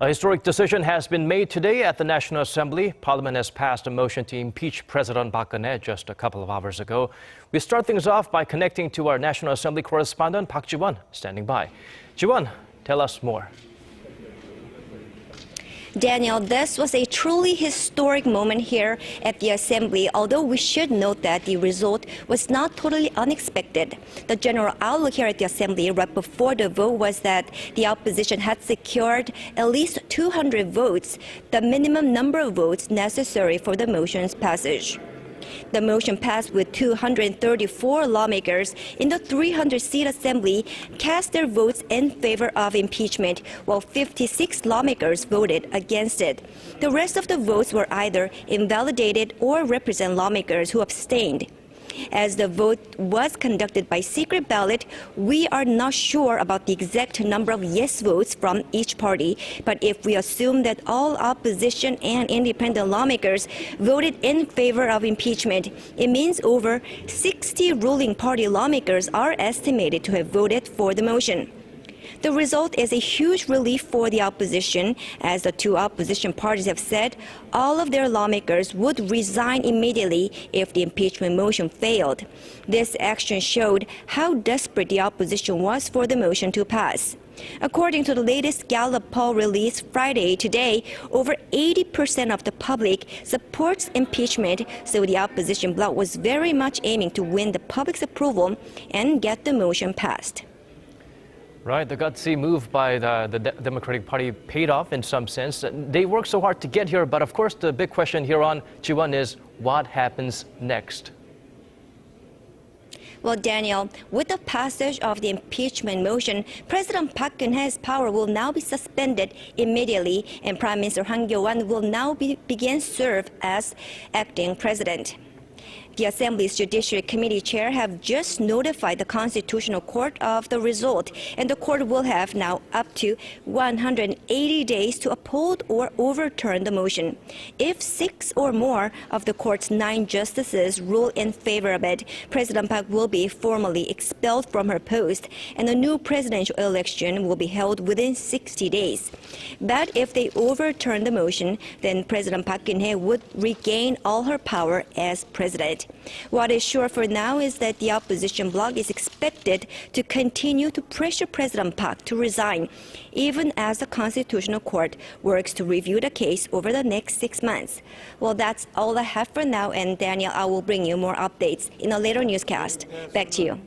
A historic decision has been made today at the National Assembly. Parliament has passed a motion to impeach President Park Geun-hye just a couple of hours ago. We start things off by connecting to our National Assembly correspondent Park Ji-won, standing by. Ji-won, tell us more. Daniel, this was a truly historic moment here at the Assembly, although we should note that the result was not totally unexpected. The general outlook here at the Assembly right before the vote was that the opposition had secured at least 200 votes, the minimum number of votes necessary for the motion's passage. The motion passed with 234 lawmakers in the 300-seat assembly cast their votes in favor of impeachment, while 56 lawmakers voted against it. The rest of the votes were either invalidated or represent lawmakers who abstained. As the vote was conducted by secret ballot, we are not sure about the exact number of yes votes from each party. But if we assume that all opposition and independent lawmakers voted in favor of impeachment, it means over 60 ruling party lawmakers are estimated to have voted for the motion. The result is a huge relief for the opposition, as the two opposition parties have said all of their lawmakers would resign immediately if the impeachment motion failed. This action showed how desperate the opposition was for the motion to pass. According to the latest Gallup poll released Friday today, over 80% of the public supports impeachment, so the opposition bloc was very much aiming to win the public's approval and get the motion passed. Right, the gutsy move by the Democratic Party paid off in some sense. They worked so hard to get here, but of course the big question here on Ji-won is what happens next? Well, Daniel, with the passage of the impeachment motion, President Park Geun-hye's power will now be suspended immediately, and Prime Minister Han Kyo-won will now begin serve as acting president. The Assembly's Judiciary Committee chair have just notified the Constitutional Court of the result, and the court will have now up to 180 days to uphold or overturn the motion. If 6 or more of the court's 9 justices rule in favor of it, President Park will be formally expelled from her post, and a new presidential election will be held within 60 days. But if they overturn the motion, then President Park Geun-hye would regain all her power as president. What is sure for now is that the opposition bloc is expected to continue to pressure President Park to resign, even as the Constitutional Court works to review the case over the next 6 months. Well, that's all I have for now, and Daniel, I will bring you more updates in a later newscast. Back to you.